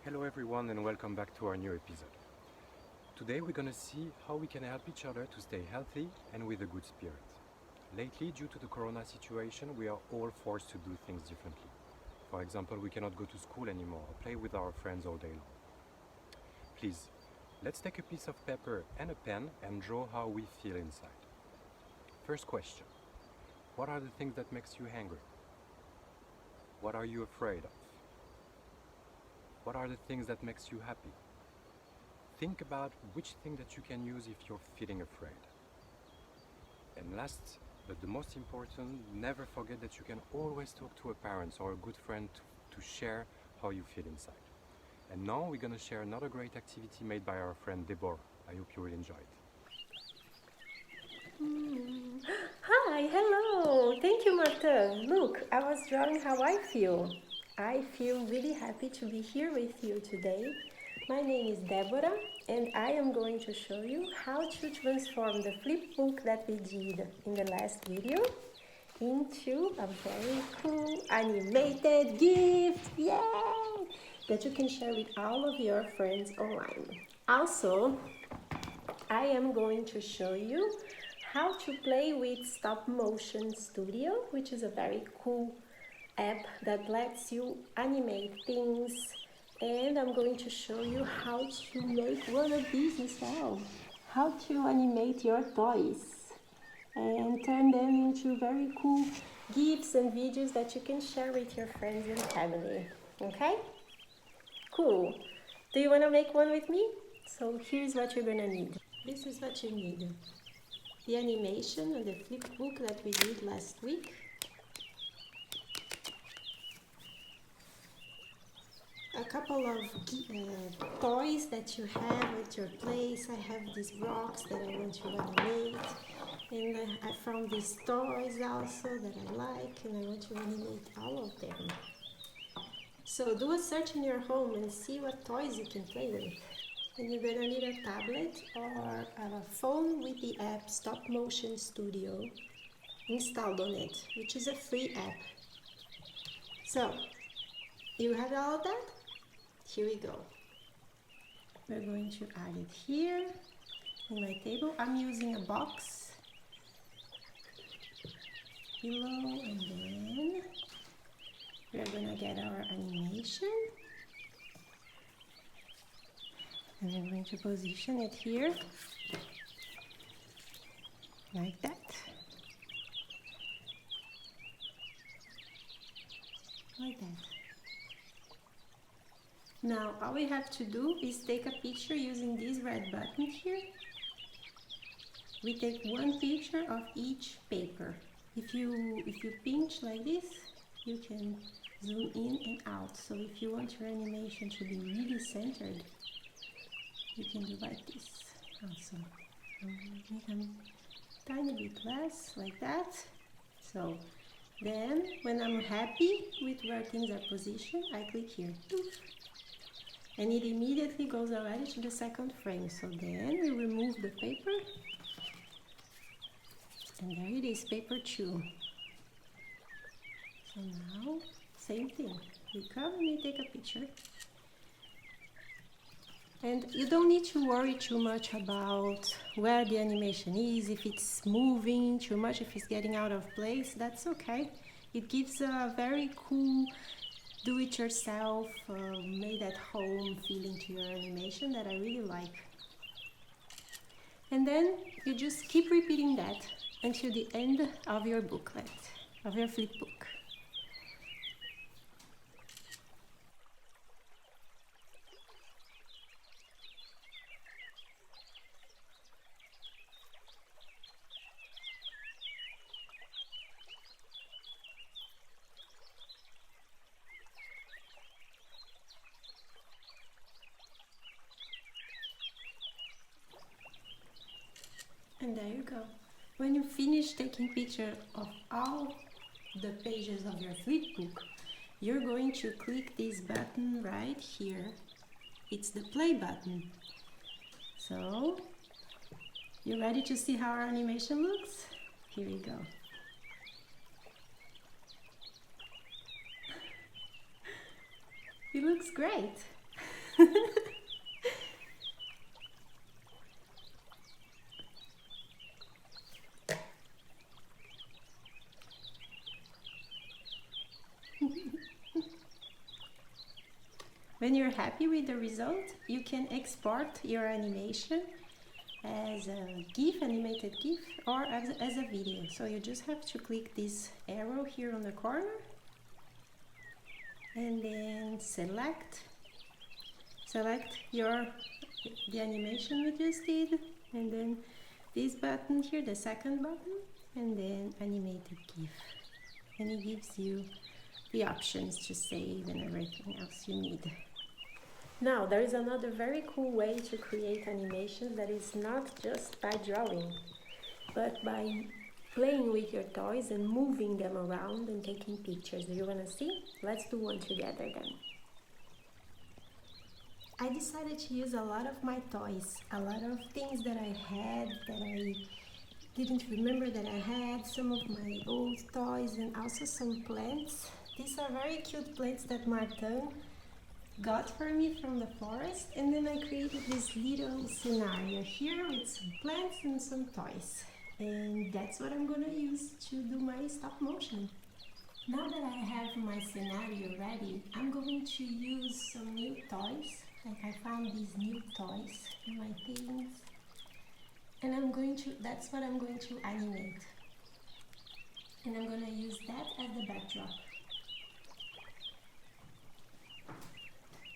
Hello everyone and welcome back to our new episode. Today we're gonna see how we can help each other to stay healthy and with a good spirit. Lately, due to the corona situation, we are all forced to do things differently. For example, we cannot go to school anymore or play with our friends all day long. Please, let's take a piece of paper and a pen and draw how we feel inside. First question. What are the things that makes you angry? What are you afraid of? What are the things that makes you happy? Think about which thing that you can use if you're feeling afraid. And last, but the most important, never forget that you can always talk to a parent or a good friend to share how you feel inside. And now we're gonna share another great activity made by our friend Deborah. I hope you will enjoy it. Hi, hello. Thank you, Martin. Look, I was drawing how I feel. I feel really happy to be here with you today. My name is Deborah, and I am going to show you how to transform the flip book that we did in the last video into a very cool animated gift. Yay! That you can share with all of your friends online. Also, I am going to show you how to play with Stopmotion Studio, which is a very cool app that lets you animate things, and I'm going to show you how to make one of these as well. How to animate your toys and turn them into very cool gifts and videos that you can share with your friends and family. Okay? Cool. Do you want to make one with me? So here's what you're gonna need. This is what you need. The animation and the flip book that we did last week. A couple of toys that you have at your place. I have these rocks that I want to animate, and I found these toys also that I like, and I want to animate all of them. So do a search in your home and see what toys you can play with. And you're gonna need a tablet or a phone with the app Stopmotion Studio installed on it, which is a free app. So, you have all of that? Here we go. We're going to add it here in my table. I'm using a box below, and then we're gonna get our animation. And I'm going to position it here, like that. Like that. Now, all we have to do is take a picture using this red button here. We take one picture of each paper. If you pinch like this, you can zoom in and out. So if you want your animation to be really centered, you can do like this. Awesome. I'm going to make a tiny bit less, like that. So then, when I'm happy with where things are positioned, I click here. And it immediately goes already to the second frame. So then we remove the paper. And there it is, paper 2. So now, same thing. We come and we take a picture. And you don't need to worry too much about where the animation is, if it's moving too much, if it's getting out of place, that's okay. It gives a very cool do-it-yourself, made-at-home feeling to your animation that I really like. And then you just keep repeating that until the end of your booklet, of your flip book. And there you go. When you finish taking picture of all the pages of your flip book, you're going to click this button right here. It's the play button. So, you ready to see how our animation looks? Here we go. It looks great. When you're happy with the result, you can export your animation as a GIF, animated GIF, or as a video. So you just have to click this arrow here on the corner and then select the animation we just did, and then this button here, the second button, and then animated GIF, and it gives you the options to save and everything else you need. Now, there is another very cool way to create animations that is not just by drawing, but by playing with your toys and moving them around and taking pictures. Do you want to see? Let's do one together then. I decided to use a lot of my toys, a lot of things that I had that I didn't remember that I had, some of my old toys, and also some plants. These are very cute plants that Martin got for me from the forest, and then I created this little scenario here with some plants and some toys, and that's what I'm gonna use to do my stop motion. Now that I have my scenario ready, I'm going to use some new toys. Like I found these new toys in my things, and that's what I'm going to animate, and I'm gonna use that as the backdrop.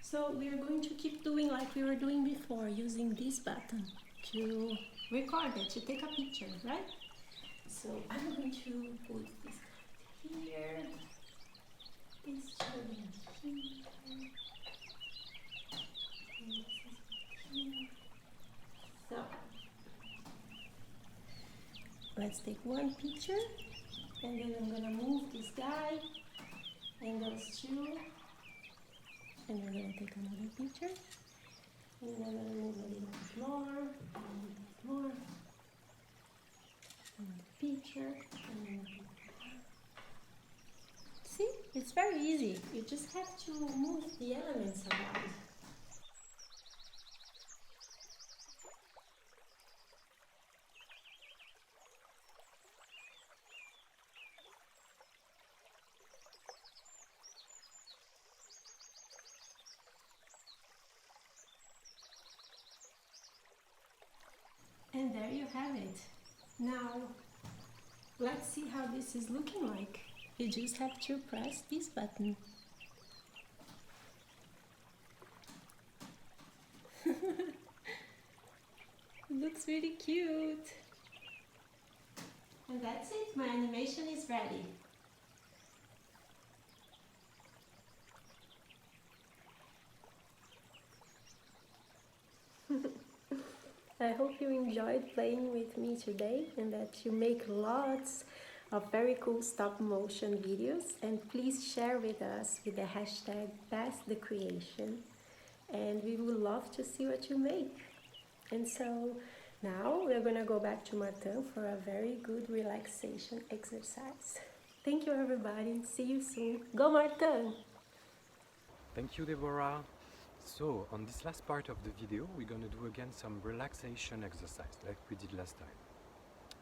So we are going to keep doing like we were doing before, using this button to record it, to take a picture, right? So I'm going to put this here, this children here, and this is here. So let's take one picture, and then I'm gonna move this guy and those two. And I'm going to take another picture, and then I'm going to move a little bit more, and a little bit more, and the picture, and then a bit more. See, it's very easy. You just have to move the elements around. And there you have it. Now, let's see how this is looking like. You just have to press this button. It looks really cute. And that's it, my animation is ready. I hope you enjoyed playing with me today and that you make lots of very cool stop motion videos, and please share with us with the hashtag Pass the Crayon, and we would love to see what you make. And so now we're gonna go back to Martin for a very good relaxation exercise. Thank you everybody, see you soon. Go Martin! Thank you, Deborah. So, on this last part of the video, we're going to do again some relaxation exercise like we did last time.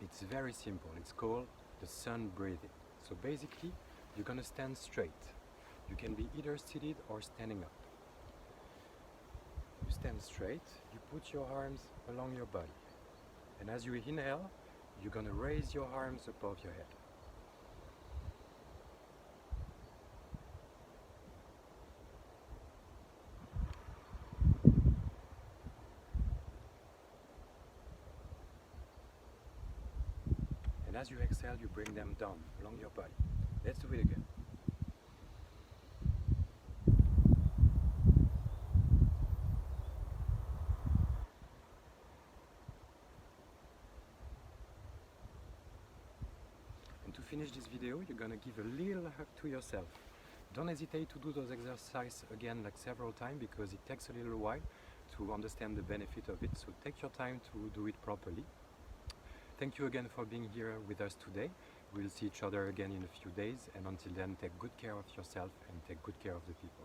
It's very simple. It's called the sun breathing. So basically, you're going to stand straight. You can be either seated or standing up. You stand straight, you put your arms along your body. And as you inhale, you're going to raise your arms above your head. And as you exhale, you bring them down along your body. Let's do it again. And to finish this video, you're gonna give a little hug to yourself. Don't hesitate to do those exercises again like several times, because it takes a little while to understand the benefit of it. So take your time to do it properly. Thank you again for being here with us today. We'll see each other again in a few days, and until then, take good care of yourself and take good care of the people.